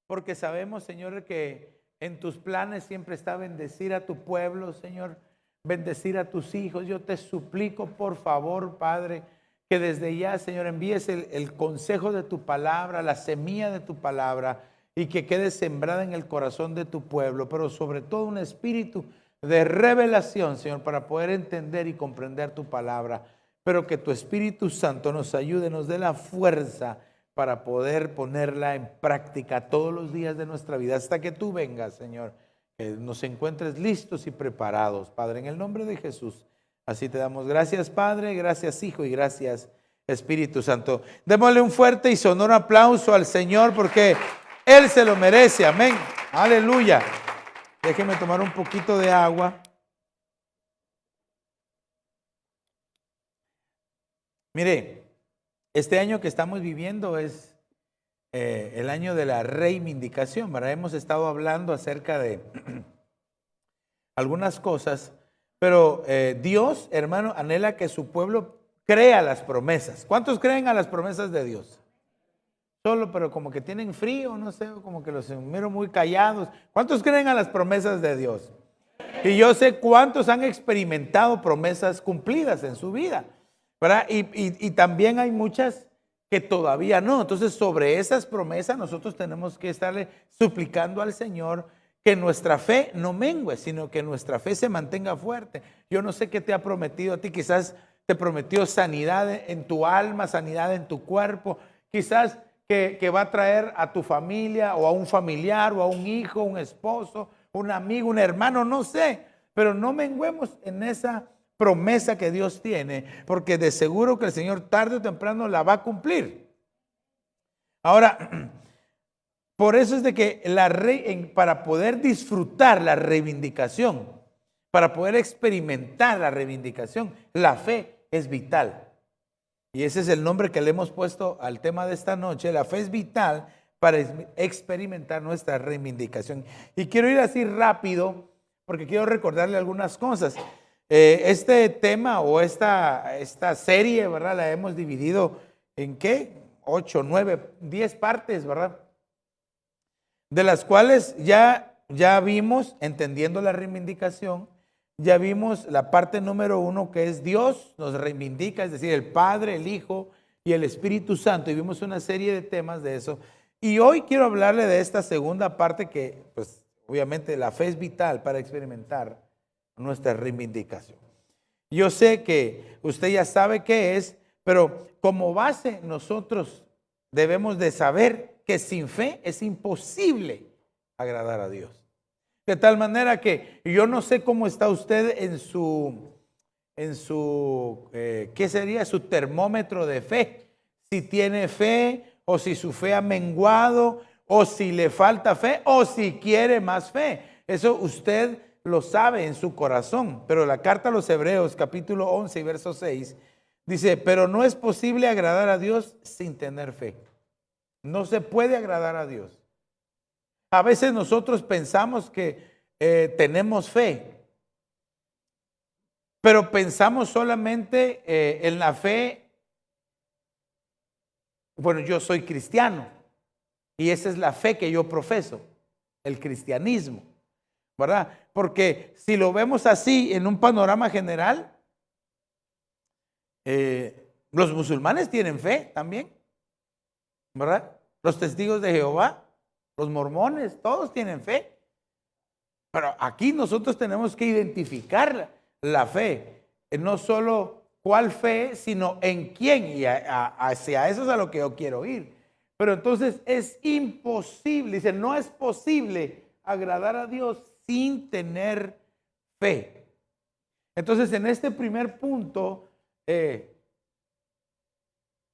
porque sabemos, Señor, que en tus planes siempre está bendecir a tu pueblo, Señor, bendecir a tus hijos. Yo te suplico, por favor, Padre, que desde ya, Señor, envíes el consejo de tu palabra, la semilla de tu palabra, y que quede sembrada en el corazón de tu pueblo, pero sobre todo un espíritu de revelación, Señor, para poder entender y comprender tu palabra, pero que tu Espíritu Santo nos ayude, nos dé la fuerza para poder ponerla en práctica todos los días de nuestra vida, hasta que tú vengas, Señor, que nos encuentres listos y preparados, Padre, en el nombre de Jesús. Así te damos gracias, Padre, gracias, Hijo, y gracias, Espíritu Santo. Démosle un fuerte y sonoro aplauso al Señor, porque Él se lo merece. Amén. Aleluya. Déjeme tomar un poquito de agua. Mire, este año que estamos viviendo es el año de la reivindicación, ¿verdad? Hemos estado hablando acerca de algunas cosas, pero Dios, hermano, anhela que su pueblo crea las promesas. ¿Cuántos creen a las promesas de Dios? Solo, pero como que tienen frío, no sé, como que los miro muy callados. ¿Cuántos creen a las promesas de Dios? Y yo sé cuántos han experimentado promesas cumplidas en su vida, ¿verdad? Y también hay muchas que todavía no. Entonces, sobre esas promesas nosotros tenemos que estarle suplicando al Señor que nuestra fe no mengue, sino que nuestra fe se mantenga fuerte. Yo no sé qué te ha prometido a ti. Quizás te prometió sanidad en tu alma, sanidad en tu cuerpo. Quizás que va a traer a tu familia o a un familiar o a un hijo, un esposo, un amigo, un hermano, no sé. Pero no menguemos en esa promesa que Dios tiene, porque de seguro que el Señor tarde o temprano la va a cumplir. Ahora, por eso es de que para poder disfrutar la reivindicación, para poder experimentar la reivindicación, la fe es vital. Y ese es el nombre que le hemos puesto al tema de esta noche. La fe es vital para experimentar nuestra reivindicación. Y quiero ir así rápido, porque quiero recordarle algunas cosas. Este tema o esta serie, ¿verdad? La hemos dividido en ¿qué? 8, 9, 10 partes, ¿verdad? De las cuales ya vimos, entendiendo la reivindicación, ya vimos la parte número 1, que es Dios nos reivindica, es decir, el Padre, el Hijo y el Espíritu Santo, y vimos una serie de temas de eso. Y hoy quiero hablarle de esta segunda parte que, pues, obviamente la fe es vital para experimentar nuestra reivindicación. Yo sé que usted ya sabe qué es, pero como base nosotros debemos de saber que sin fe es imposible agradar a Dios. De tal manera que yo no sé cómo está usted en su ¿qué sería? Su termómetro de fe. Si tiene fe o si su fe ha menguado o si le falta fe o si quiere más fe. Eso usted lo sabe en su corazón. Pero la carta a los Hebreos, capítulo 11, verso 6, dice, pero no es posible agradar a Dios sin tener fe. No se puede agradar a Dios. A veces nosotros pensamos que tenemos fe, pero pensamos solamente en la fe. Bueno, yo soy cristiano y esa es la fe que yo profeso, el cristianismo, ¿verdad? Porque si lo vemos así en un panorama general, los musulmanes tienen fe también, ¿verdad? Los testigos de Jehová, los mormones, todos tienen fe. Pero aquí nosotros tenemos que identificar la fe, no solo cuál fe, sino en quién, y hacia eso es a lo que yo quiero ir. Pero entonces es imposible, dice, no es posible agradar a Dios sin tener fe. Entonces en este primer punto,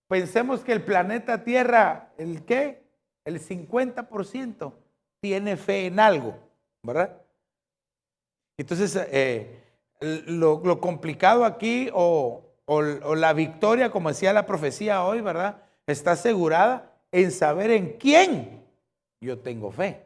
pensemos que el planeta Tierra, ¿el qué? El 50% tiene fe en algo, ¿verdad? Entonces, lo complicado aquí o la victoria, como decía la profecía hoy, ¿verdad? Está asegurada en saber en quién yo tengo fe.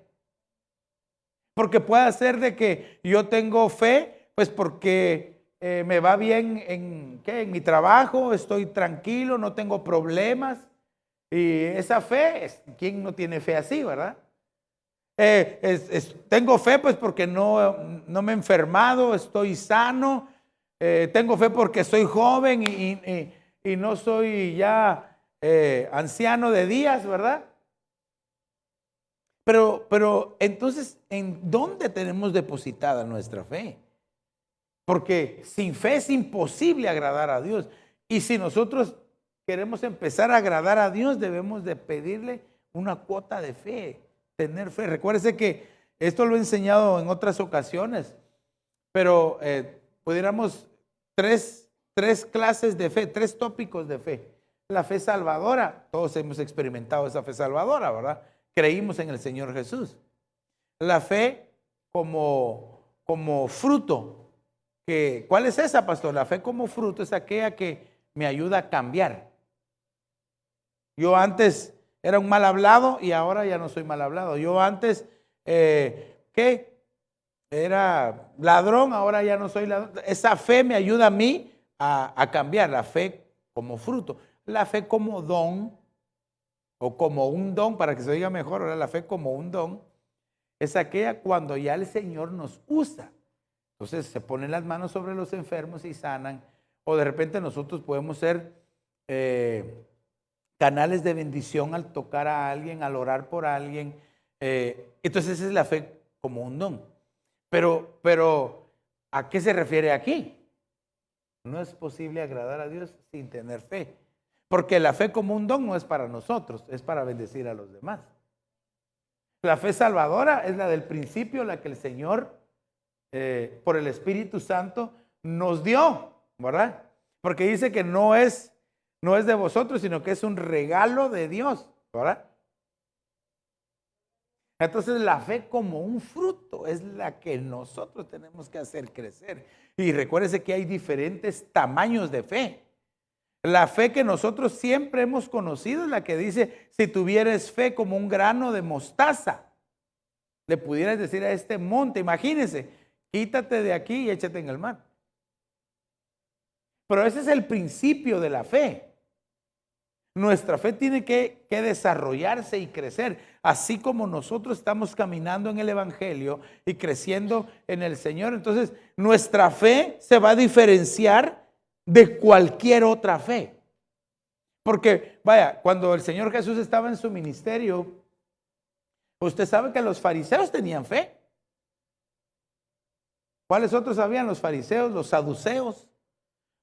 Porque puede ser de que yo tengo fe, pues porque me va bien en mi trabajo, estoy tranquilo, no tengo problemas. Y esa fe, ¿quién no tiene fe así, verdad? Tengo fe pues porque no me he enfermado, estoy sano. Tengo fe porque soy joven y no soy ya anciano de días, ¿verdad? Pero entonces, ¿en dónde tenemos depositada nuestra fe? Porque sin fe es imposible agradar a Dios. Y si nosotros queremos empezar a agradar a Dios, debemos de pedirle una cuota de fe, tener fe. Recuérdese que esto lo he enseñado en otras ocasiones, pero pudiéramos tres clases de fe, 3 tópicos de fe. La fe salvadora, todos hemos experimentado esa fe salvadora, ¿verdad? Creímos en el Señor Jesús. La fe como fruto. ¿Cuál es esa, pastor? La fe como fruto es aquella que me ayuda a cambiar. Yo antes era un mal hablado y ahora ya no soy mal hablado. Yo antes, era ladrón, ahora ya no soy ladrón. Esa fe me ayuda a mí a cambiar. La fe como fruto. La fe como don, o como un don, para que se diga mejor, ahora la fe como un don, es aquella cuando ya el Señor nos usa. Entonces se ponen las manos sobre los enfermos y sanan, o de repente nosotros podemos ser canales de bendición al tocar a alguien, al orar por alguien. Entonces esa es la fe como un don. Pero ¿a qué se refiere aquí? No es posible agradar a Dios sin tener fe. Porque la fe como un don no es para nosotros, es para bendecir a los demás. La fe salvadora es la del principio, la que el Señor, por el Espíritu Santo, nos dio, ¿verdad? Porque dice que no es de vosotros, sino que es un regalo de Dios, ¿verdad? Entonces la fe como un fruto es la que nosotros tenemos que hacer crecer. Y recuérdese que hay diferentes tamaños de fe. La fe que nosotros siempre hemos conocido es la que dice, si tuvieres fe como un grano de mostaza, le pudieras decir a este monte, imagínese, quítate de aquí y échate en el mar. Pero ese es el principio de la fe. Nuestra fe tiene que desarrollarse y crecer, así como nosotros estamos caminando en el Evangelio y creciendo en el Señor. Entonces, nuestra fe se va a diferenciar de cualquier otra fe. Porque, vaya, cuando el Señor Jesús estaba en su ministerio, usted sabe que los fariseos tenían fe. ¿Cuáles otros habían? Los fariseos, los saduceos,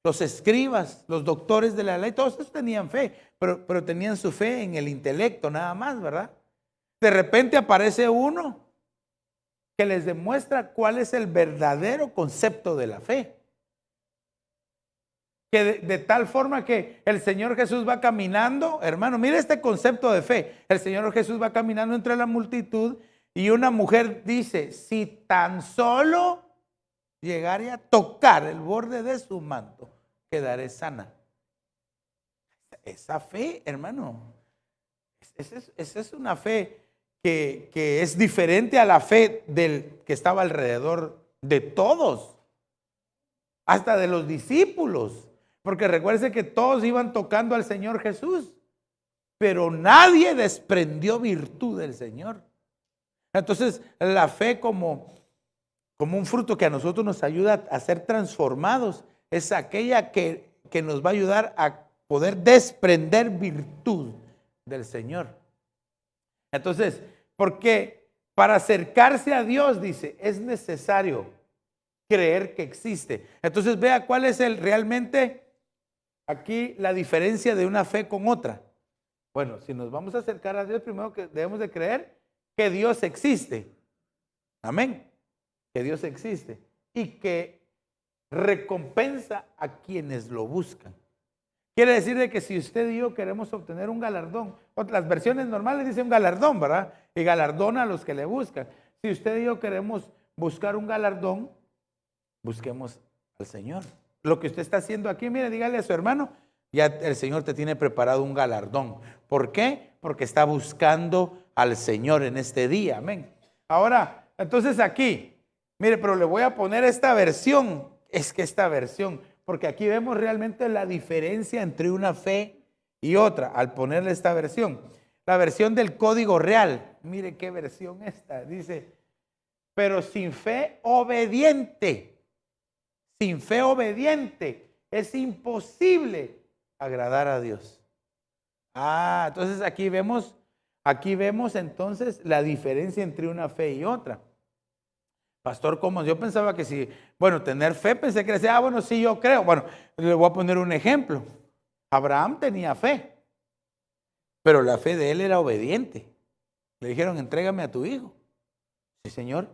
los escribas, los doctores de la ley, todos esos tenían fe, pero tenían su fe en el intelecto nada más, ¿verdad? De repente aparece uno que les demuestra cuál es el verdadero concepto de la fe. Que de tal forma que el Señor Jesús va caminando, hermano, mire este concepto de fe. El Señor Jesús va caminando entre la multitud y una mujer dice, si tan solo llegare a tocar el borde de su manto, quedaré sana. Esa fe, hermano, esa es una fe que es diferente a la fe del que estaba alrededor de todos, hasta de los discípulos. Porque recuerde que todos iban tocando al Señor Jesús, pero nadie desprendió virtud del Señor. Entonces, la fe como un fruto que a nosotros nos ayuda a ser transformados, es aquella que nos va a ayudar a poder desprender virtud del Señor. Entonces, porque para acercarse a Dios, dice, es necesario creer que existe. Entonces, vea cuál es realmente aquí la diferencia de una fe con otra. Bueno, si nos vamos a acercar a Dios, primero que debemos de creer que Dios existe. Amén. Que Dios existe y que recompensa a quienes lo buscan. Quiere decir de que si usted y yo queremos obtener un galardón, las versiones normales dicen galardón, ¿verdad? Y galardona a los que le buscan. Si usted y yo queremos buscar un galardón, busquemos al Señor. Lo que usted está haciendo aquí, mire, dígale a su hermano, ya el Señor te tiene preparado un galardón. ¿Por qué? Porque está buscando al Señor en este día. Amén. Ahora, entonces aquí, mire, pero le voy a poner esta versión. Es que esta versión, porque aquí vemos realmente la diferencia entre una fe y otra al ponerle esta versión. la versión del Código Real. Mire qué versión esta. Dice, pero sin fe obediente. Sin fe obediente es imposible agradar a Dios. Entonces aquí vemos entonces la diferencia entre una fe y otra. Pastor, ¿cómo? Yo pensaba que si, tener fe, pensé que decía, bueno, sí, yo creo. Bueno, le voy a poner un ejemplo. Abraham tenía fe, pero la fe de él era obediente. Le dijeron, entrégame a tu hijo. Sí, Señor,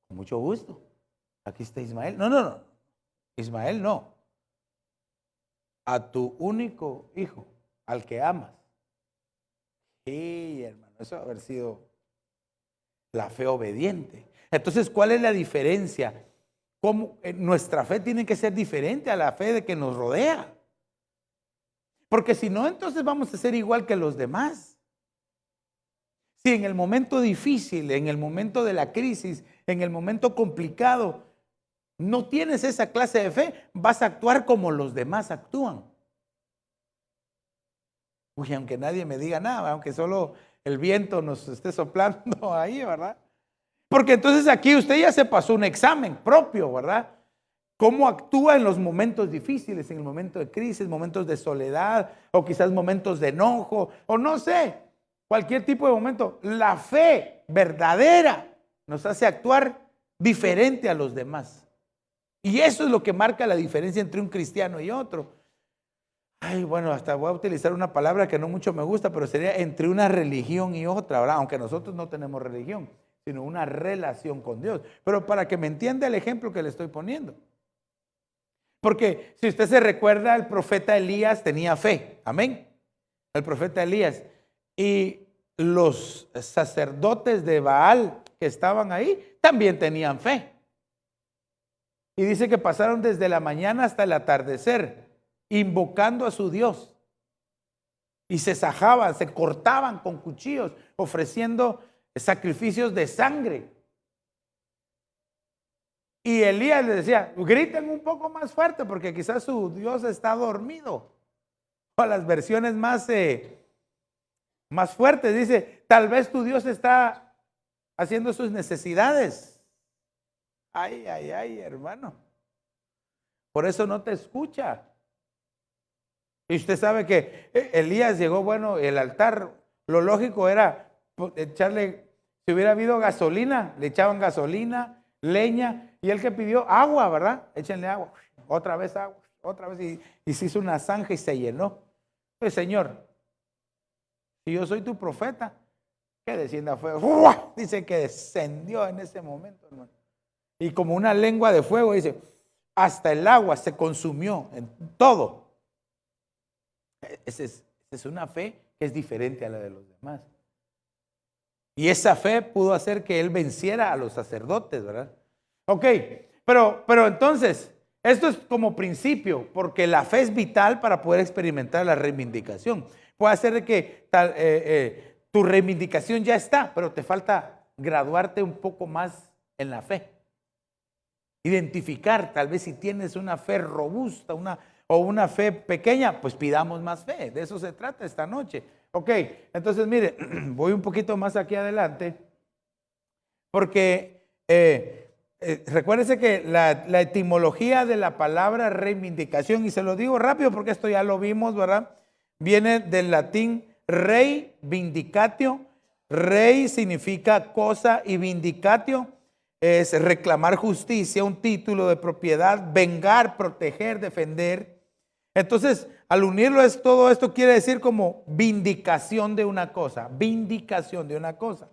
con mucho gusto. Aquí está Ismael. No. Ismael no. A tu único hijo, al que amas. Sí, hermano, eso va a haber sido la fe obediente. Entonces, ¿cuál es la diferencia? ¿Cómo nuestra fe tiene que ser diferente a la fe de que nos rodea? Porque si no, entonces vamos a ser igual que los demás. Si en el momento difícil, en el momento de la crisis, en el momento complicado, no tienes esa clase de fe, vas a actuar como los demás actúan. Uy, aunque nadie me diga nada, aunque solo el viento nos esté soplando ahí, ¿verdad? Porque entonces aquí usted ya se pasó un examen propio, ¿verdad? ¿Cómo actúa en los momentos difíciles, en el momento de crisis, momentos de soledad, o quizás momentos de enojo, o no sé, cualquier tipo de momento? La fe verdadera nos hace actuar diferente a los demás. Y eso es lo que marca la diferencia entre un cristiano y otro. Hasta voy a utilizar una palabra que no mucho me gusta, pero sería entre una religión y otra, ¿verdad? Aunque nosotros no tenemos religión, sino una relación con Dios. Pero para que me entienda el ejemplo que le estoy poniendo. Porque si usted se recuerda, el profeta Elías tenía fe. Amén. El profeta Elías. Y los sacerdotes de Baal que estaban ahí también tenían fe. Y dice que pasaron desde la mañana hasta el atardecer, invocando a su Dios. Y se sajaban, se cortaban con cuchillos, ofreciendo sacrificios de sangre. Y Elías le decía, griten un poco más fuerte porque quizás su Dios está dormido. O las versiones más fuertes dice, tal vez tu Dios está haciendo sus necesidades. Ay, hermano. Por eso no te escucha. Y usted sabe que Elías llegó, el altar, lo lógico era echarle, si hubiera habido gasolina, le echaban gasolina, leña, y él que pidió agua, ¿verdad? Échenle agua, otra vez agua, otra vez, y se hizo una zanja y se llenó. Pues Señor, si yo soy tu profeta, que descienda fuego. ¡Uah! Dice que descendió en ese momento, hermano. Y como una lengua de fuego, dice, hasta el agua se consumió en todo. Esa es una fe que es diferente a la de los demás. Y esa fe pudo hacer que él venciera a los sacerdotes, ¿verdad? Ok, pero entonces, esto es como principio, porque la fe es vital para poder experimentar la reivindicación. Puede ser que tu reivindicación ya está, pero te falta graduarte un poco más en la fe. Identificar, tal vez si tienes una fe robusta, o una fe pequeña, pues pidamos más fe. De eso se trata esta noche. Ok, entonces mire, voy un poquito más aquí adelante, porque recuérdese que la etimología de la palabra reivindicación, y se lo digo rápido porque esto ya lo vimos, ¿verdad? Viene del latín rei, vindicatio. Rey significa cosa y vindicatio es reclamar justicia, un título de propiedad, vengar, proteger, defender. Entonces, al unirlo es todo esto quiere decir como vindicación de una cosa, vindicación de una cosa.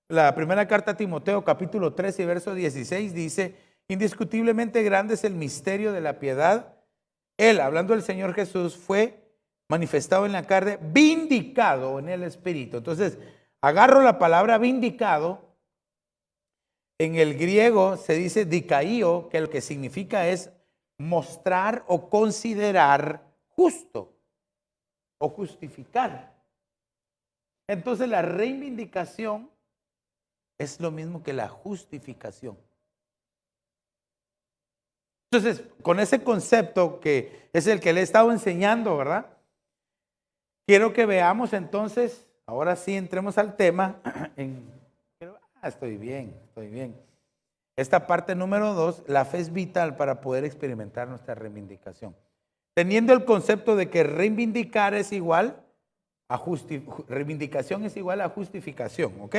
La primera carta a Timoteo, capítulo 13, verso 16, dice, indiscutiblemente grande es el misterio de la piedad. Él, hablando del Señor Jesús, fue manifestado en la carne, vindicado en el Espíritu. Entonces, agarro la palabra vindicado. En el griego se dice dikaio, que lo que significa es mostrar o considerar justo o justificar. Entonces la reivindicación es lo mismo que la justificación. Entonces, con ese concepto que es el que le he estado enseñando, ¿verdad? Quiero que veamos entonces ahora sí entremos al tema. Estoy bien, estoy bien. Esta parte número 2, la fe es vital para poder experimentar nuestra reivindicación. Teniendo el concepto de que reivindicar es igual a reivindicación es igual a justificación, ¿ok?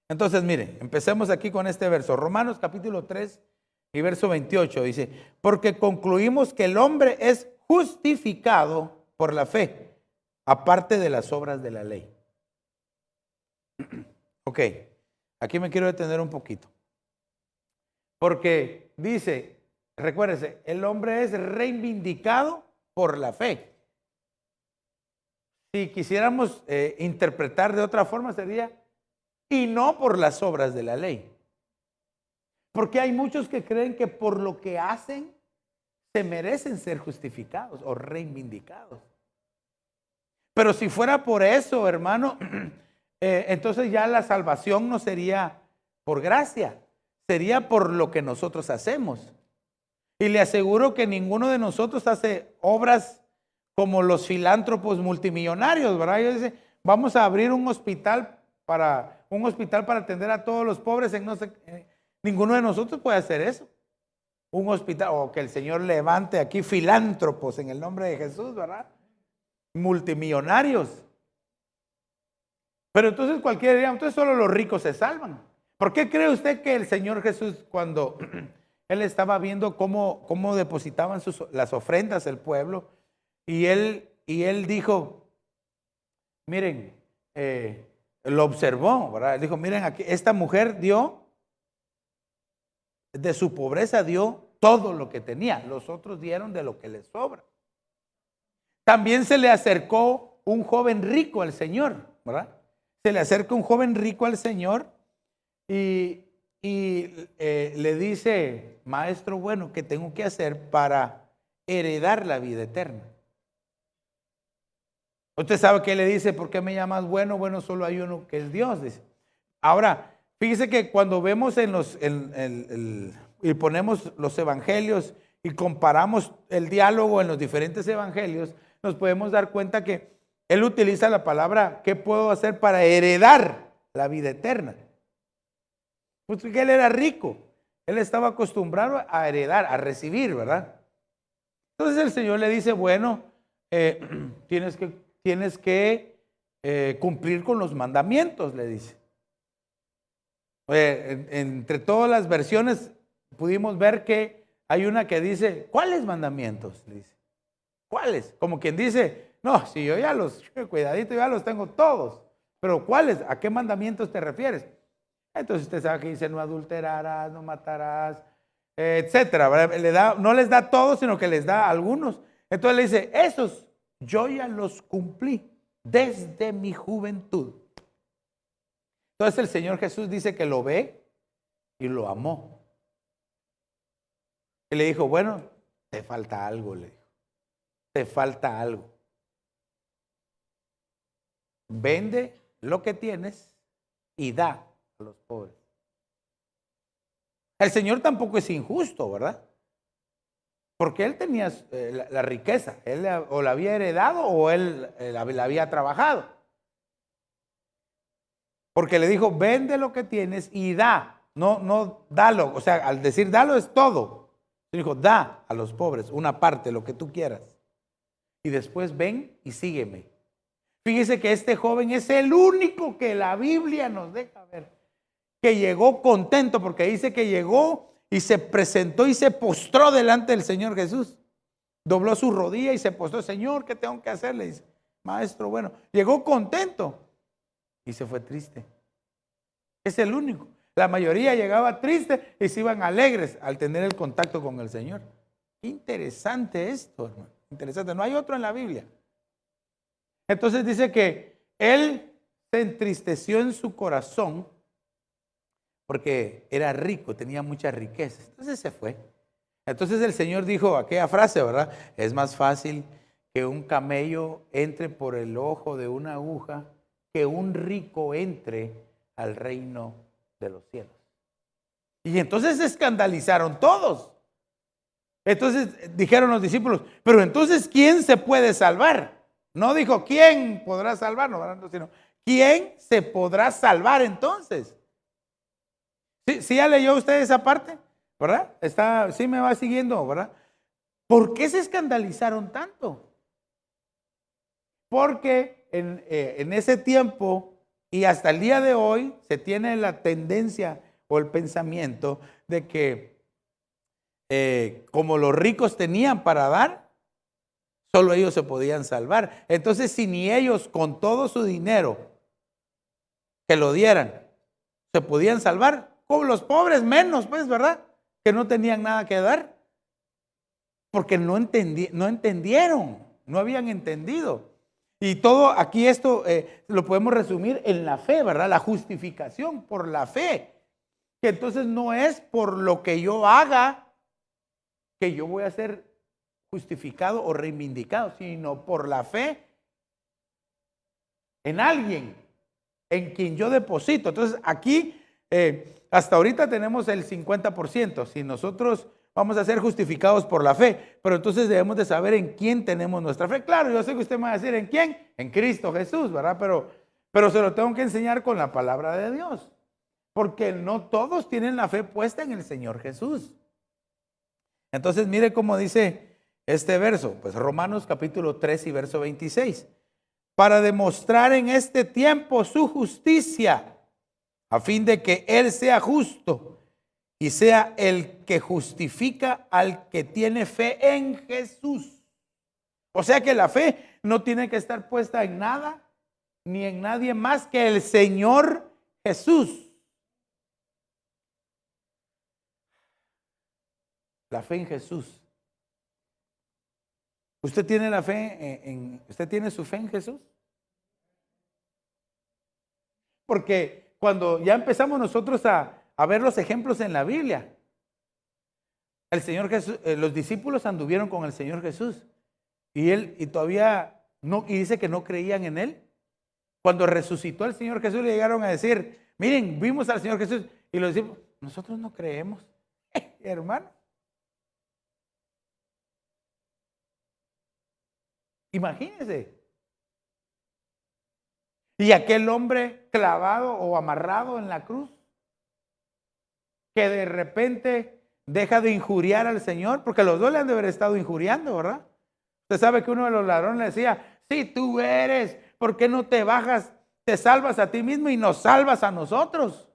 Entonces, miren, empecemos aquí con este verso. Romanos capítulo 3 y verso 28 dice, porque concluimos que el hombre es justificado por la fe, aparte de las obras de la ley. Ok, aquí me quiero detener un poquito. Porque dice, recuérdese, el hombre es reivindicado por la fe. Si quisiéramos interpretar de otra forma sería, y no por las obras de la ley. Porque hay muchos que creen que por lo que hacen se merecen ser justificados o reivindicados. Pero si fuera por eso, hermano, entonces ya la salvación no sería por gracia, sería por lo que nosotros hacemos. Y le aseguro que ninguno de nosotros hace obras como los filántropos multimillonarios, ¿verdad? Ellos dicen, vamos a abrir un hospital para atender a todos los pobres en no sé. Ninguno de nosotros puede hacer eso. Un hospital, o que el Señor levante aquí filántropos en el nombre de Jesús, ¿verdad? Multimillonarios. Pero entonces cualquiera diría, entonces solo los ricos se salvan. ¿Por qué cree usted que el Señor Jesús, cuando Él estaba viendo cómo depositaban las ofrendas el pueblo, y él dijo, miren, lo observó, ¿verdad? Él dijo, miren, aquí esta mujer dio, de su pobreza dio todo lo que tenía, los otros dieron de lo que les sobra. También se le acercó un joven rico al Señor, ¿verdad? Se le acerca un joven rico al Señor y le dice, maestro, bueno, ¿qué tengo que hacer para heredar la vida eterna? Usted sabe que le dice, ¿por qué me llamas bueno? Bueno, solo hay uno que es Dios, dice. Ahora, fíjese que cuando vemos y ponemos los evangelios y comparamos el diálogo en los diferentes evangelios, nos podemos dar cuenta que él utiliza la palabra, ¿qué puedo hacer para heredar la vida eterna? Pues que él era rico, él estaba acostumbrado a heredar, a recibir, ¿verdad? Entonces el Señor le dice, bueno, tienes que cumplir con los mandamientos, le dice. Entre todas las versiones pudimos ver que hay una que dice, ¿cuáles mandamientos? Le dice, ¿cuáles? Como quien dice, no, si yo ya cuidadito, ya los tengo todos. Pero ¿cuáles? ¿A qué mandamientos te refieres? Entonces usted sabe que dice, no adulterarás, no matarás, etcétera. No les da todos, sino que les da algunos. Entonces le dice, esos yo ya los cumplí desde mi juventud. Entonces el Señor Jesús dice que lo ve y lo amó. Y le dijo, bueno, te falta algo, le dijo. Te falta algo. Vende lo que tienes y da a los pobres. El Señor tampoco es injusto, ¿verdad? Porque él tenía la riqueza. Él o la había heredado o él la había trabajado. Porque le dijo, vende lo que tienes y da. No dalo. O sea, al decir dalo es todo. Le dijo, da a los pobres una parte, lo que tú quieras. Y después ven y sígueme. Fíjese que este joven es el único que la Biblia nos deja ver. Que llegó contento, porque dice que llegó y se presentó y se postró delante del Señor Jesús. Dobló su rodilla y se postró. Señor, ¿qué tengo que hacer? Le dice, maestro, bueno, llegó contento y se fue triste. Es el único. La mayoría llegaba triste y se iban alegres al tener el contacto con el Señor. Qué interesante esto, hermano. Interesante. No hay otro en la Biblia. Entonces dice que él se entristeció en su corazón porque era rico, tenía muchas riquezas. Entonces se fue. Entonces el Señor dijo aquella frase, ¿verdad? Es más fácil que un camello entre por el ojo de una aguja que un rico entre al reino de los cielos. Y entonces se escandalizaron todos. Entonces dijeron los discípulos, pero entonces ¿quién se puede salvar? No dijo quién podrá salvarnos, ¿verdad? Sino quién se podrá salvar entonces. ¿Sí ya leyó usted esa parte? ¿Verdad? Sí me va siguiendo, ¿verdad? ¿Por qué se escandalizaron tanto? Porque en ese tiempo y hasta el día de hoy se tiene la tendencia o el pensamiento de que como los ricos tenían para dar, solo ellos se podían salvar. Entonces, si ni ellos con todo su dinero que lo dieran se podían salvar, como los pobres menos, pues, ¿verdad? Que no tenían nada que dar. Porque no entendieron, no habían entendido. Y todo aquí esto lo podemos resumir en la fe, ¿verdad? La justificación por la fe. Que entonces no es por lo que yo haga que yo voy a ser justificado o reivindicado, sino por la fe en alguien, en quien yo deposito. Entonces aquí, hasta ahorita tenemos el 50%. Si nosotros vamos a ser justificados por la fe, pero entonces debemos de saber en quién tenemos nuestra fe. Claro, yo sé que usted me va a decir en quién, en Cristo Jesús, ¿verdad? Pero se lo tengo que enseñar con la palabra de Dios, porque no todos tienen la fe puesta en el Señor Jesús. Entonces mire cómo dice este verso, pues Romanos capítulo 3 y verso 26. Para demostrar en este tiempo su justicia, a fin de que Él sea justo y sea el que justifica al que tiene fe en Jesús. O sea que la fe no tiene que estar puesta en nada ni en nadie más que el Señor Jesús. La fe en Jesús. ¿Usted tiene la fe usted tiene su fe en Jesús? Porque cuando ya empezamos nosotros a ver los ejemplos en la Biblia, el Señor Jesús, los discípulos anduvieron con el Señor Jesús y todavía no, y dice que no creían en Él. Cuando resucitó el Señor Jesús le llegaron a decir, miren, vimos al Señor Jesús, y los discípulos, nosotros no creemos, hermano. Imagínense. Y aquel hombre clavado o amarrado en la cruz, que de repente deja de injuriar al Señor, porque los dos le han de haber estado injuriando, ¿verdad? Usted sabe que uno de los ladrones le decía, si tú eres, ¿por qué no te bajas, te salvas a ti mismo y nos salvas a nosotros?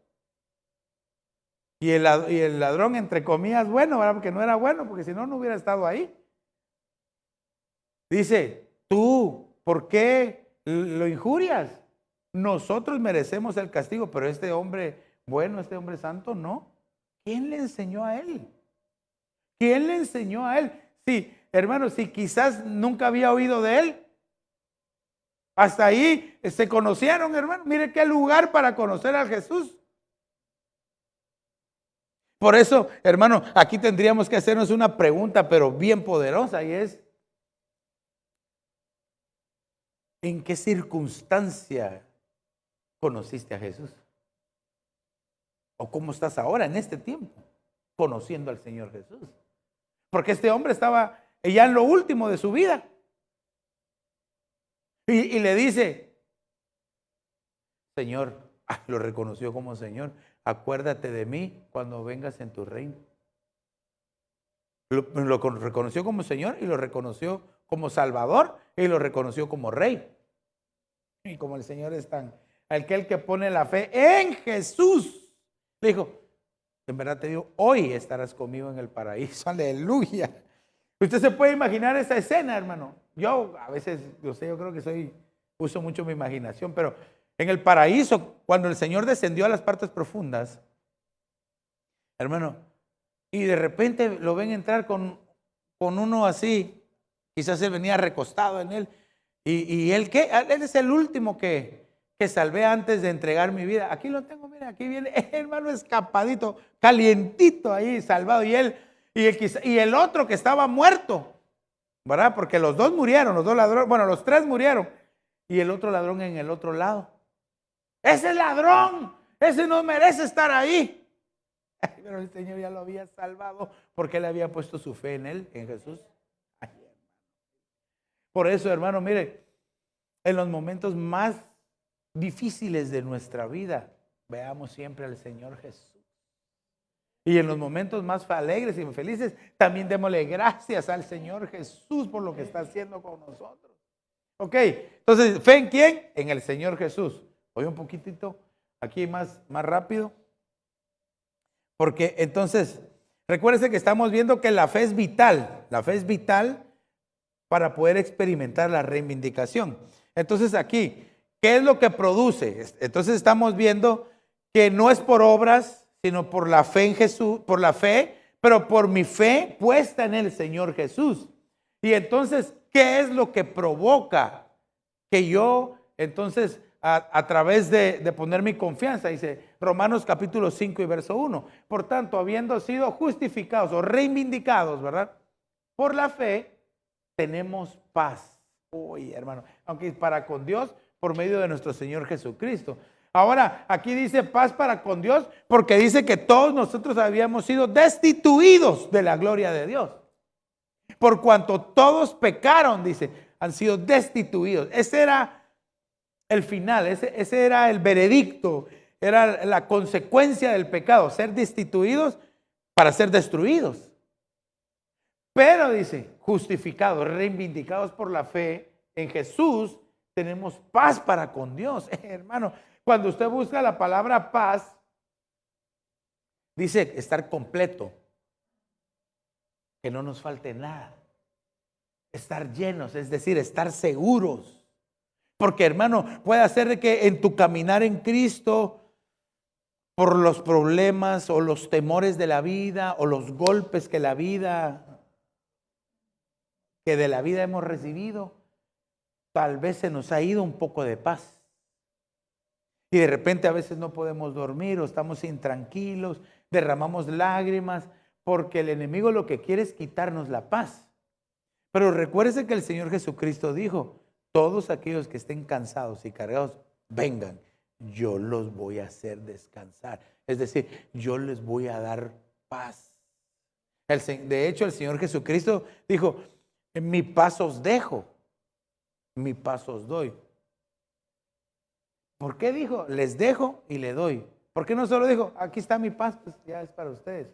Y el ladrón, entre comillas, bueno, ¿verdad? Porque no era bueno, porque si no, no hubiera estado ahí. Dice, tú, ¿por qué lo injurias? Nosotros merecemos el castigo, pero este hombre bueno, este hombre santo, no. ¿Quién le enseñó a él? ¿Quién le enseñó a él? Sí, hermano, si quizás nunca había oído de él. Hasta ahí se conocieron, hermano. Mire qué lugar para conocer a Jesús. Por eso, hermano, aquí tendríamos que hacernos una pregunta, pero bien poderosa, y es, ¿en qué circunstancia conociste a Jesús? ¿O cómo estás ahora en este tiempo conociendo al Señor Jesús? Porque este hombre estaba ya en lo último de su vida. Y le dice, Señor, lo reconoció como Señor, acuérdate de mí cuando vengas en tu reino. Lo reconoció como Señor y lo reconoció como Salvador y lo reconoció como Rey. Y como el Señor es aquel que pone la fe en Jesús, le dijo, en verdad te digo, hoy estarás conmigo en el paraíso. Aleluya. Usted se puede imaginar esa escena, hermano. Yo a veces, yo creo que uso mucho mi imaginación, pero en el paraíso, cuando el Señor descendió a las partes profundas, hermano, y de repente lo ven entrar con uno así, quizás él venía recostado en él, y él, ¿qué? Él es el último que salvé antes de entregar mi vida. Aquí lo tengo, mira, aquí viene, hermano, escapadito, calientito ahí, salvado, y el otro que estaba muerto, ¿verdad? Porque los dos murieron, los dos ladrones, bueno, los tres murieron, y el otro ladrón en el otro lado. Ese ladrón, ese no merece estar ahí. Pero el Señor ya lo había salvado porque él había puesto su fe en él, en Jesús. Por eso, hermano, mire, En los momentos más difíciles de nuestra vida, veamos siempre al Señor Jesús. Y en los momentos más alegres y felices, también démosle gracias al Señor Jesús por lo que está haciendo con nosotros. Ok, entonces, ¿fe en quién? En el Señor Jesús. Voy un poquitito aquí más rápido. Porque entonces, recuérdense que estamos viendo que la fe es vital. La fe es vital para poder experimentar la reivindicación. Entonces aquí, ¿qué es lo que produce? Entonces estamos viendo que no es por obras, sino por la fe en Jesús, por la fe, pero por mi fe puesta en el Señor Jesús. Y entonces, ¿qué es lo que provoca que yo, entonces, a través de poner mi confianza? Dice Romanos capítulo 5 y verso 1. Por tanto, habiendo sido justificados o reivindicados, ¿verdad? Por la fe, tenemos paz. Uy, hermano, aunque para con Dios por medio de nuestro Señor Jesucristo. Ahora, aquí dice paz para con Dios porque dice que todos nosotros habíamos sido destituidos de la gloria de Dios. Por cuanto todos pecaron, dice, han sido destituidos. Ese era el final, ese era el veredicto, era la consecuencia del pecado, ser destituidos para ser destruidos. Pero dice, justificados, reivindicados por la fe en Jesús, tenemos paz para con Dios. Hermano, cuando usted busca la palabra paz, dice estar completo, que no nos falte nada, estar llenos, es decir, estar seguros. Porque, hermano, puede ser de que en tu caminar en Cristo, por los problemas o los temores de la vida o los golpes que de la vida hemos recibido, tal vez se nos ha ido un poco de paz. Y de repente a veces no podemos dormir o estamos intranquilos, derramamos lágrimas, porque el enemigo lo que quiere es quitarnos la paz. Pero recuérdese que el Señor Jesucristo dijo, todos aquellos que estén cansados y cargados, vengan, yo los voy a hacer descansar. Es decir, yo les voy a dar paz. De hecho, el Señor Jesucristo dijo, mi paz os dejo, mi paz os doy. ¿Por qué dijo? Les dejo y le doy. ¿Por qué no solo dijo, aquí está mi paz, pues ya es para ustedes?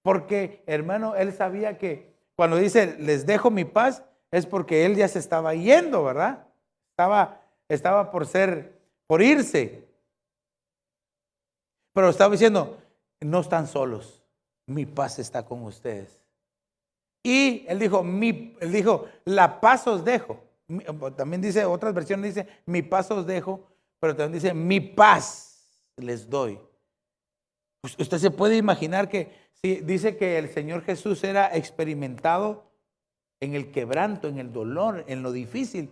Porque, hermano, él sabía que cuando dice, les dejo mi paz, es porque él ya se estaba yendo, ¿verdad? Estaba por irse. Pero estaba diciendo, no están solos, mi paz está con ustedes. Y él dijo, la paz os dejo. También dice, otras versiones dice, mi paz os dejo, pero también dice, mi paz les doy. Usted se puede imaginar que si dice que el Señor Jesús era experimentado en el quebranto, en el dolor, en lo difícil,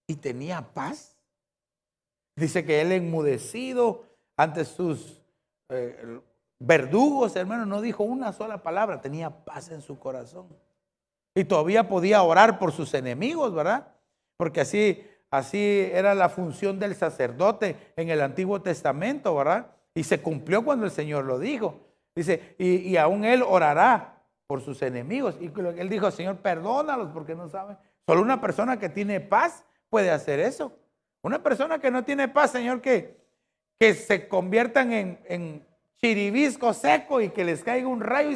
y tenía paz. Dice que él enmudecido ante sus verdugos, hermano, no dijo una sola palabra, tenía paz en su corazón. Y todavía podía orar por sus enemigos, ¿verdad? Porque así era la función del sacerdote en el Antiguo Testamento, ¿verdad? Y se cumplió cuando el Señor lo dijo. Dice, y aún él orará por sus enemigos. Y él dijo, Señor, perdónalos porque no saben. Solo una persona que tiene paz puede hacer eso. Una persona que no tiene paz, Señor, que se conviertan en chiribisco seco y que les caiga un rayo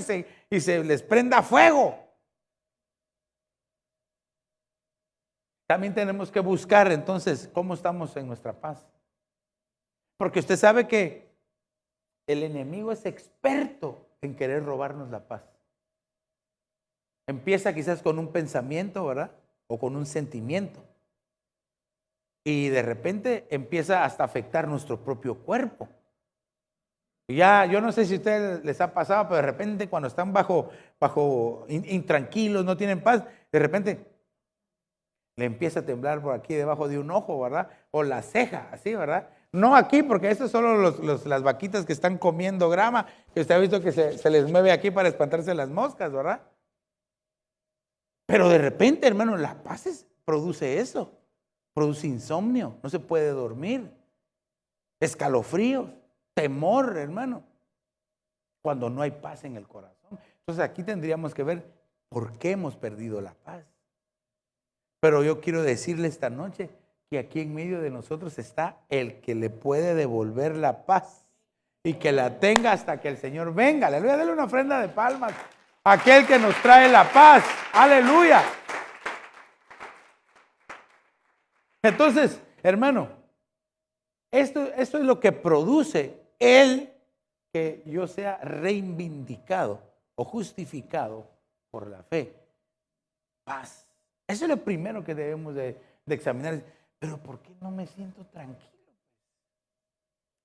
y se les prenda fuego. También tenemos que buscar entonces cómo estamos en nuestra paz. Porque usted sabe que el enemigo es experto en querer robarnos la paz. Empieza quizás con un pensamiento, ¿verdad? O con un sentimiento. Y de repente empieza hasta a afectar nuestro propio cuerpo. Y ya, yo no sé si a ustedes les ha pasado, pero de repente cuando están intranquilos, no tienen paz, de repente le empieza a temblar por aquí debajo de un ojo, ¿verdad? O la ceja, así, ¿verdad? No aquí, porque eso son solo las vaquitas que están comiendo grama, que usted ha visto que se les mueve aquí para espantarse las moscas, ¿verdad? Pero de repente, hermano, la paz produce eso. Produce insomnio, no se puede dormir, escalofríos, temor, hermano, cuando no hay paz en el corazón. Entonces aquí tendríamos que ver por qué hemos perdido la paz. Pero yo quiero decirle esta noche que aquí en medio de nosotros está el que le puede devolver la paz y que la tenga hasta que el Señor venga. Aleluya, dale una ofrenda de palmas a aquel que nos trae la paz. Aleluya. Entonces, hermano, esto es lo que produce el que yo sea reivindicado o justificado por la fe. Paz. Eso es lo primero que debemos de examinar. Pero ¿por qué no me siento tranquilo?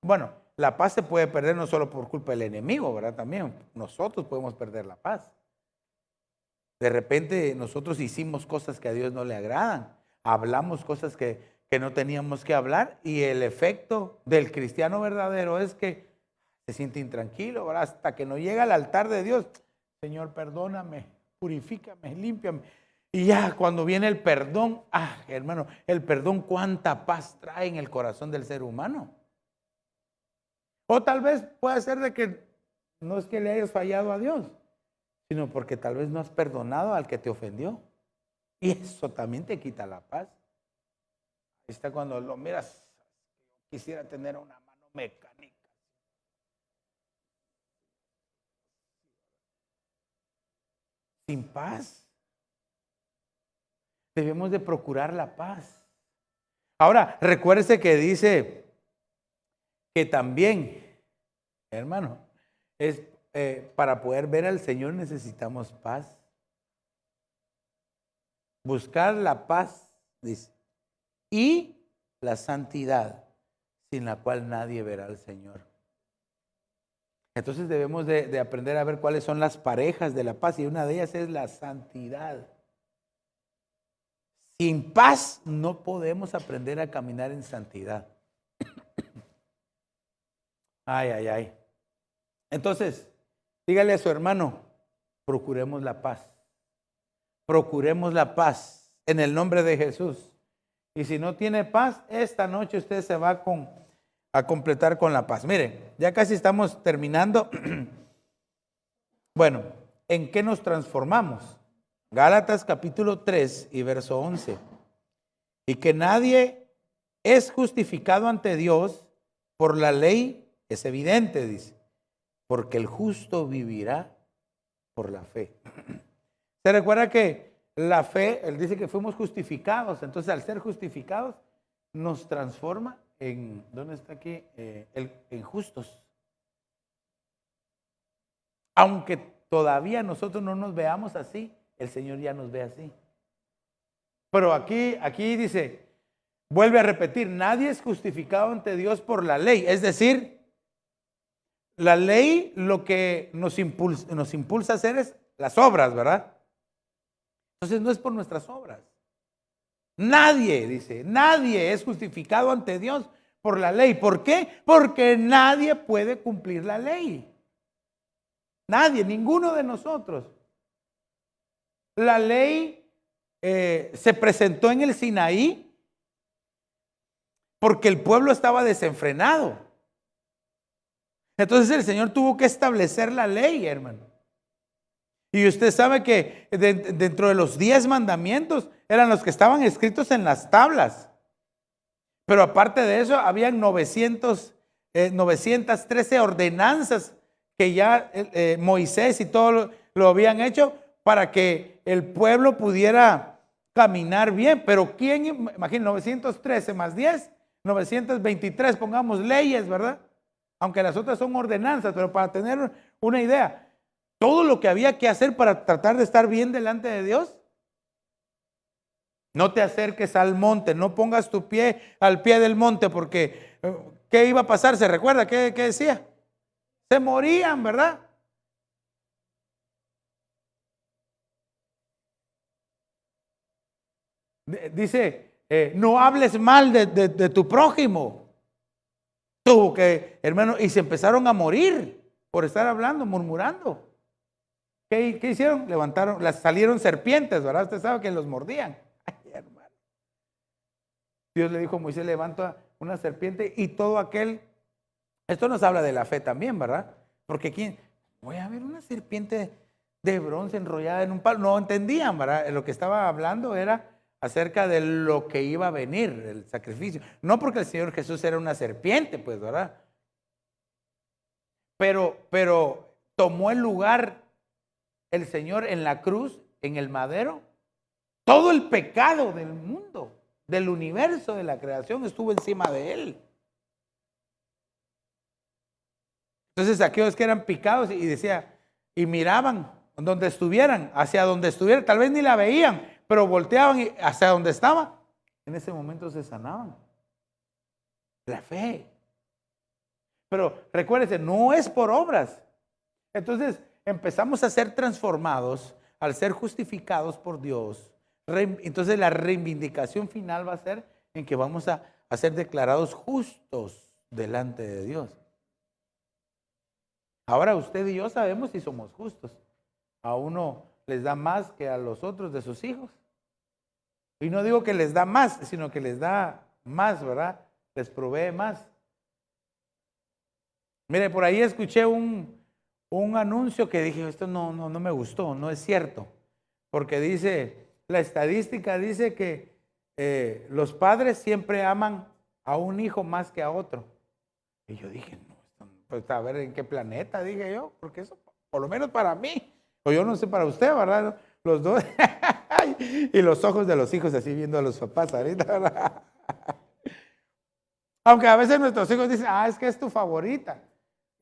Bueno, la paz se puede perder no solo por culpa del enemigo, ¿verdad? También nosotros podemos perder la paz. De repente nosotros hicimos cosas que a Dios no le agradan. Hablamos cosas que no teníamos que hablar y el efecto del cristiano verdadero es que se siente intranquilo, ¿verdad? Hasta que no llega al altar de Dios. Señor, perdóname, purifícame, límpiame. Y ya cuando viene el perdón, hermano, el perdón cuánta paz trae en el corazón del ser humano. O tal vez puede ser de que no es que le hayas fallado a Dios, sino porque tal vez no has perdonado al que te ofendió. Y eso también te quita la paz. Ahí está cuando lo miras, quisiera tener una mano mecánica. Sin paz. Debemos de procurar la paz. Ahora, recuérdese que dice que también, hermano, es para poder ver al Señor necesitamos paz. Buscar la paz, dice, y la santidad, sin la cual nadie verá al Señor. Entonces debemos de aprender a ver cuáles son las parejas de la paz, y una de ellas es la santidad. Sin paz no podemos aprender a caminar en santidad. Ay. Entonces, dígale a su hermano, procuremos la paz. Procuremos la paz en el nombre de Jesús. Y si no tiene paz, esta noche usted se va a completar con la paz. Mire, ya casi estamos terminando. Bueno, ¿en qué nos transformamos? Gálatas capítulo 3 y verso 11. Y que nadie es justificado ante Dios por la ley, es evidente, dice, porque el justo vivirá por la fe. ¿Se recuerda que la fe, él dice que fuimos justificados? Entonces, al ser justificados, nos transforma en, ¿dónde está aquí? En justos. Aunque todavía nosotros no nos veamos así, el Señor ya nos ve así. Pero aquí dice, vuelve a repetir, nadie es justificado ante Dios por la ley. Es decir, la ley lo que nos impulsa a hacer es las obras, ¿verdad? Entonces no es por nuestras obras. Nadie, dice, nadie es justificado ante Dios por la ley. ¿Por qué? Porque nadie puede cumplir la ley. Nadie, ninguno de nosotros. La ley se presentó en el Sinaí porque el pueblo estaba desenfrenado. Entonces el Señor tuvo que establecer la ley, hermano. Y usted sabe que dentro de los 10 mandamientos eran los que estaban escritos en las tablas. Pero aparte de eso, habían 913 ordenanzas que ya Moisés y todo lo habían hecho para que el pueblo pudiera caminar bien. Pero ¿quién? Imagínate, 913 más 10, 923, pongamos leyes, ¿verdad? Aunque las otras son ordenanzas, pero para tener una idea, todo lo que había que hacer para tratar de estar bien delante de Dios. No te acerques al monte, no pongas tu pie al pie del monte, porque ¿qué iba a pasar? ¿Se recuerda? ¿Qué decía? Se morían, ¿verdad? Dice, no hables mal de tu prójimo. Tuvo que, hermano, y se empezaron a morir por estar hablando, murmurando. ¿Qué hicieron? Salieron serpientes, ¿verdad? Usted sabe que los mordían. Ay, hermano. Dios le dijo a Moisés, levanta una serpiente y todo aquel. Esto nos habla de la fe también, ¿verdad? Porque ¿quién? Voy a ver una serpiente de bronce enrollada en un palo. No entendían, ¿verdad? Lo que estaba hablando era acerca de lo que iba a venir, el sacrificio. No porque el Señor Jesús era una serpiente, pues, ¿verdad? Pero tomó el lugar el Señor en la cruz, en el madero. Todo el pecado del mundo, del universo, de la creación, estuvo encima de él. Entonces aquellos que eran picados y decía, y miraban donde estuvieran, hacia donde estuvieran, tal vez ni la veían, pero volteaban y hacia donde estaba, en ese momento se sanaban. La fe. Pero recuérdense, no es por obras. Entonces empezamos a ser transformados al ser justificados por Dios. Entonces la reivindicación final va a ser en que vamos a ser declarados justos delante de Dios. Ahora usted y yo sabemos si somos justos. A uno les da más que a los otros de sus hijos. Y no digo que les da más, sino que les da más, ¿verdad? Les provee más. Mire, por ahí escuché un anuncio que dije, esto no me gustó, no es cierto. Porque dice, la estadística dice que los padres siempre aman a un hijo más que a otro. Y yo dije, no, pues a ver en qué planeta, dije yo, porque eso, por lo menos para mí, o yo no sé para usted, ¿verdad? Los dos, y los ojos de los hijos así viendo a los papás ahorita, ¿verdad? Aunque a veces nuestros hijos dicen, es que es tu favorita.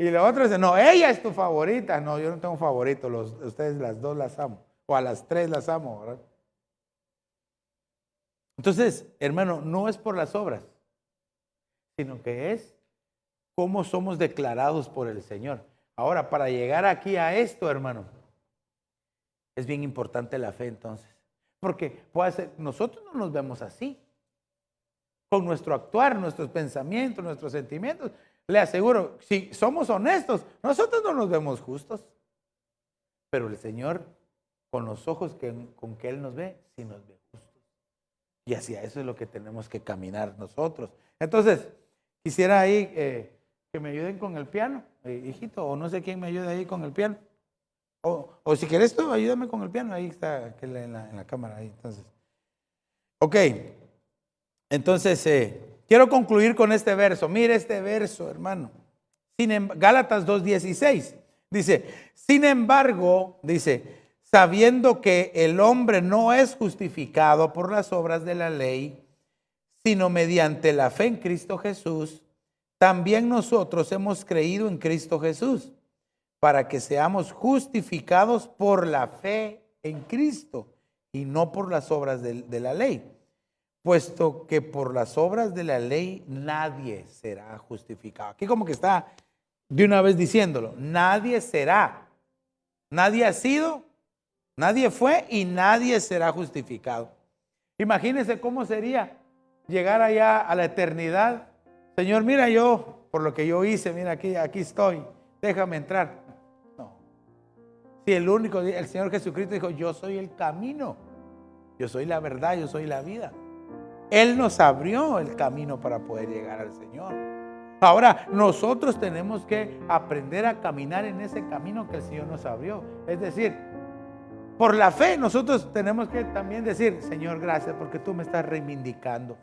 Y los otros dicen, no, ella es tu favorita. No, yo no tengo favorito, ustedes las dos las amo, o a las tres las amo, ¿verdad? Entonces, hermano, no es por las obras, sino que es cómo somos declarados por el Señor. Ahora, para llegar aquí a esto, hermano, es bien importante la fe entonces. Porque puede ser, nosotros no nos vemos así. Con nuestro actuar, nuestros pensamientos, nuestros sentimientos, le aseguro, si somos honestos, nosotros no nos vemos justos. Pero el Señor, con los ojos con que Él nos ve, sí nos ve justos. Y hacia eso es lo que tenemos que caminar nosotros. Entonces, quisiera ahí que me ayuden con el piano, hijito, o no sé quién me ayude ahí con el piano. O si quieres tú, ayúdame con el piano, ahí está en la cámara. Ahí, entonces. Ok, entonces quiero concluir con este verso. Mire este verso, hermano. Gálatas 2:16 dice, sin embargo, dice, sabiendo que el hombre no es justificado por las obras de la ley, sino mediante la fe en Cristo Jesús, también nosotros hemos creído en Cristo Jesús, para que seamos justificados por la fe en Cristo y no por las obras de la ley, puesto que por las obras de la ley nadie será justificado. Aquí como que está de una vez diciéndolo, nadie será, nadie ha sido, nadie fue y nadie será justificado. Imagínense cómo sería llegar allá a la eternidad. Señor, mira yo, por lo que yo hice, mira aquí estoy, déjame entrar. No. Si el Señor Jesucristo dijo, yo soy el camino, yo soy la verdad, yo soy la vida. Él nos abrió el camino para poder llegar al Señor. Ahora, nosotros tenemos que aprender a caminar en ese camino que el Señor nos abrió. Es decir, por la fe nosotros tenemos que también decir, Señor, gracias porque tú me estás reivindicando.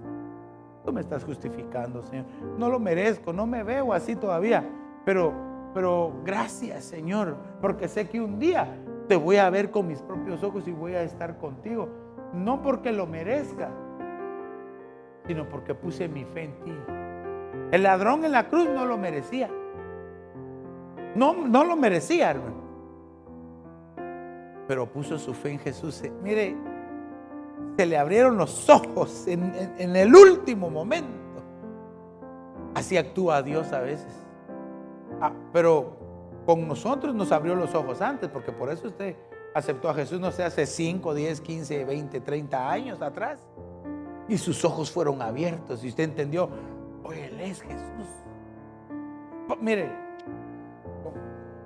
Tú me estás justificando, Señor. No lo merezco, no me veo así todavía, pero gracias, Señor, porque sé que un día te voy a ver con mis propios ojos y voy a estar contigo. No porque lo merezca, sino porque puse mi fe en ti. El ladrón en la cruz no lo merecía. No lo merecía, hermano. Pero puso su fe en Jesús. Mire, se le abrieron los ojos en el último momento. Así actúa Dios a veces. Pero con nosotros nos abrió los ojos antes, porque por eso usted aceptó a Jesús, no sé, hace 5, 10, 15, 20, 30 años atrás. Y sus ojos fueron abiertos y usted entendió, oye, Él es Jesús. Mire,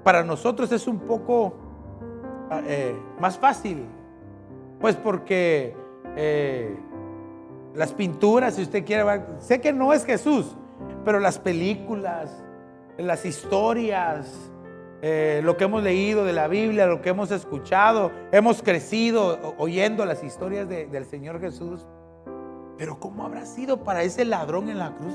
para nosotros es un poco más fácil, pues porque las pinturas, si usted quiere, sé que no es Jesús, pero las películas, las historias, lo que hemos leído de la Biblia, lo que hemos escuchado, hemos crecido oyendo las historias del Señor Jesús. Pero ¿cómo habrá sido para ese ladrón en la cruz?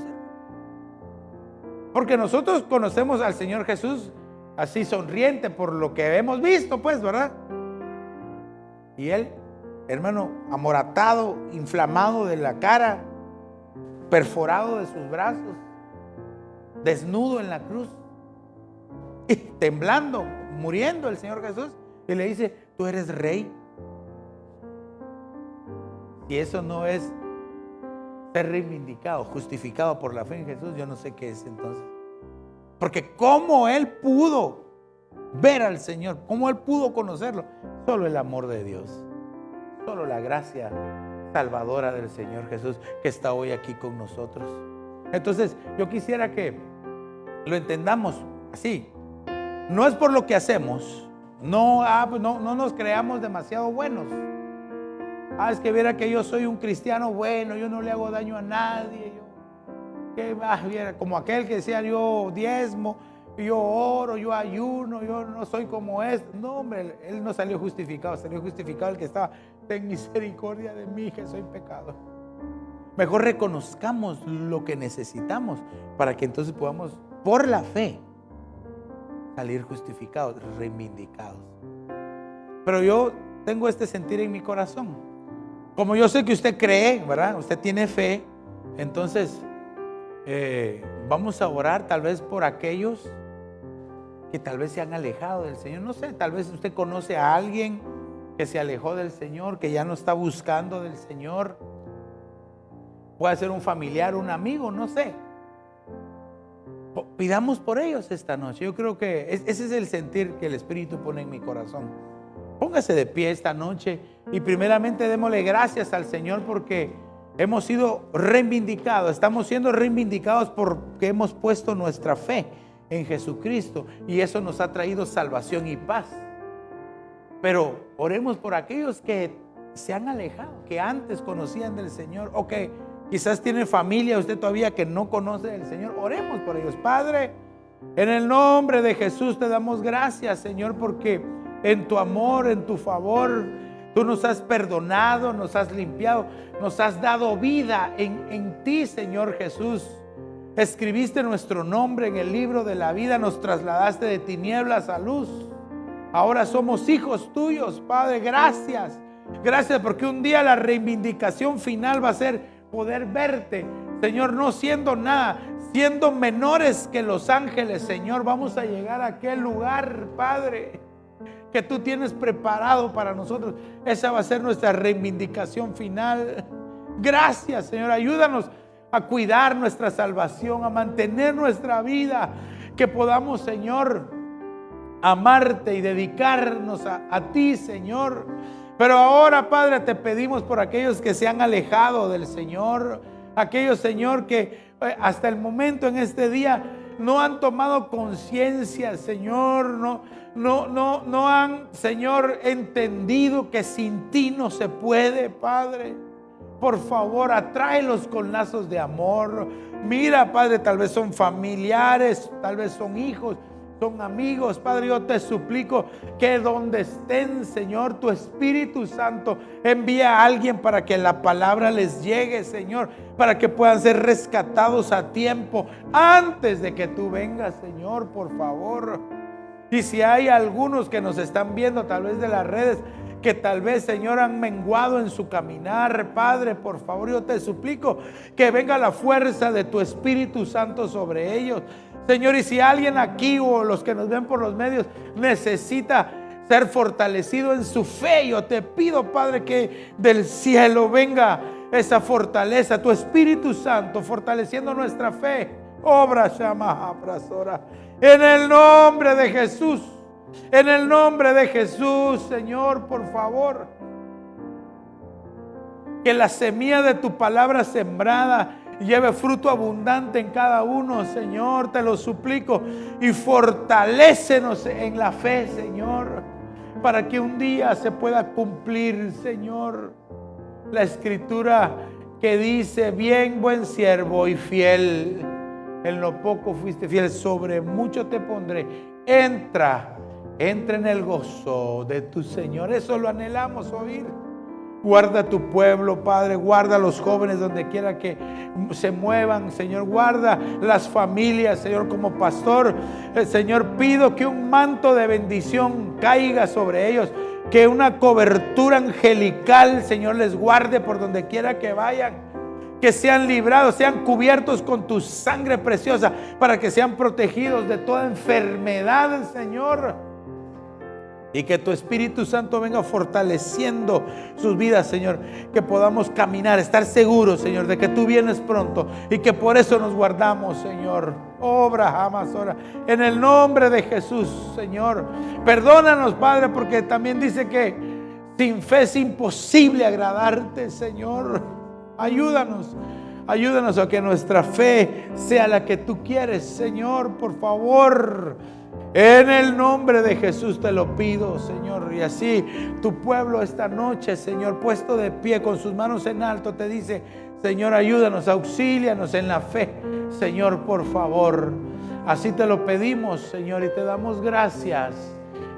Porque nosotros conocemos al Señor Jesús así sonriente por lo que hemos visto, pues, ¿verdad? Y él, hermano, amoratado, inflamado de la cara, perforado de sus brazos, desnudo en la cruz, y temblando, muriendo el Señor Jesús, y le dice: tú eres rey. Y eso no es ser reivindicado, justificado por la fe en Jesús, yo no sé qué es entonces. Porque cómo él pudo ver al Señor, cómo él pudo conocerlo, solo el amor de Dios, solo la gracia salvadora del Señor Jesús que está hoy aquí con nosotros. Entonces yo quisiera que lo entendamos así. No es por lo que hacemos, no nos creamos demasiado buenos. Es que viera que yo soy un cristiano bueno, yo no le hago daño a nadie, viera, como aquel que decía: yo diezmo, yo oro, yo ayuno, yo no soy como este. No, hombre, él no salió justificado el que estaba: ten misericordia de mí, que soy pecador. Mejor reconozcamos lo que necesitamos para que entonces podamos, por la fe, salir justificados, reivindicados. Pero yo tengo este sentir en mi corazón. Como yo sé que usted cree, ¿verdad? Usted tiene fe. Entonces vamos a orar tal vez por aquellos que tal vez se han alejado del Señor. No sé, tal vez usted conoce a alguien que se alejó del Señor, que ya no está buscando del Señor. Puede ser un familiar, un amigo, no sé. Pidamos por ellos esta noche. Yo creo que ese es el sentir que el Espíritu pone en mi corazón. Póngase de pie esta noche y primeramente démosle gracias al Señor porque hemos sido reivindicados. Estamos siendo reivindicados porque hemos puesto nuestra fe en Jesucristo y eso nos ha traído salvación y paz. Pero oremos por aquellos que se han alejado, que antes conocían del Señor o que quizás tiene familia usted todavía que no conoce del Señor. Oremos por ellos. Padre, en el nombre de Jesús te damos gracias, Señor, porque en tu amor, en tu favor, tú nos has perdonado, nos has limpiado, nos has dado vida en ti, Señor Jesús. Escribiste nuestro nombre en el libro de la vida, nos trasladaste de tinieblas a luz. Ahora somos hijos tuyos, Padre. Gracias. Gracias porque un día la reivindicación final va a ser poder verte, Señor, no siendo nada, siendo menores que los ángeles, Señor. Vamos a llegar a aquel lugar, Padre, que tú tienes preparado para nosotros. Esa va a ser nuestra reivindicación final. Gracias, Señor. Ayúdanos a cuidar nuestra salvación, a mantener nuestra vida, que podamos, Señor, amarte y dedicarnos a ti, Señor. Pero ahora, Padre, te pedimos por aquellos que se han alejado del Señor, aquellos, Señor, que hasta el momento en este día no han tomado conciencia, Señor, no han, Señor, entendido que sin ti no se puede, Padre. Por favor, atráelos con lazos de amor. Mira, Padre, tal vez son familiares, tal vez son hijos, son amigos. Padre, yo te suplico que donde estén, Señor, tu Espíritu Santo envía a alguien para que la palabra les llegue, Señor, para que puedan ser rescatados a tiempo antes de que tú vengas, Señor, por favor. Y si hay algunos que nos están viendo tal vez de las redes, que tal vez, Señor, han menguado en su caminar, Padre, por favor, yo te suplico que venga la fuerza de tu Espíritu Santo sobre ellos, Señor. Y si alguien aquí o los que nos ven por los medios necesita ser fortalecido en su fe, yo te pido, Padre, que del cielo venga esa fortaleza, tu Espíritu Santo fortaleciendo nuestra fe. Obra Shama Abrasora. En el nombre de Jesús. En el nombre de Jesús, Señor, por favor, que la semilla de tu palabra sembrada lleve fruto abundante en cada uno, Señor, te lo suplico. Y fortalécenos en la fe, Señor, para que un día se pueda cumplir, Señor, la escritura que dice: bien, buen siervo y fiel. En lo poco fuiste fiel, sobre mucho te pondré. Entra en el gozo de tu Señor. Eso lo anhelamos oír. Guarda tu pueblo, Padre. Guarda a los jóvenes donde quiera que se muevan, Señor. Guarda las familias, Señor. Como pastor, Señor, pido que un manto de bendición caiga sobre ellos. Que una cobertura angelical, Señor, les guarde por donde quiera que vayan. Que sean librados, sean cubiertos con tu sangre preciosa, para que sean protegidos de toda enfermedad, Señor. Y que tu Espíritu Santo venga fortaleciendo sus vidas, Señor. Que podamos caminar, estar seguros, Señor, de que tú vienes pronto. Y que por eso nos guardamos, Señor. Obra jamás ora. En el nombre de Jesús, Señor. Perdónanos, Padre, porque también dice que sin fe es imposible agradarte, Señor. Ayúdanos. Ayúdanos a que nuestra fe sea la que tú quieres, Señor, por favor. En el nombre de Jesús te lo pido, Señor. Y así tu pueblo esta noche, Señor, puesto de pie con sus manos en alto, te dice: Señor, ayúdanos, auxílianos en la fe, Señor, por favor. Así te lo pedimos, Señor, y te damos gracias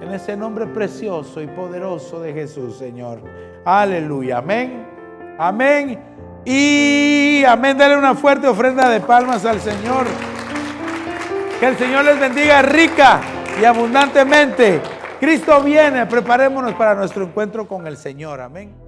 en ese nombre precioso y poderoso de Jesús, Señor. Aleluya, amén, amén y amén. Dale una fuerte ofrenda de palmas al Señor. Que el Señor les bendiga rica y abundantemente. Cristo viene, preparémonos para nuestro encuentro con el Señor. Amén.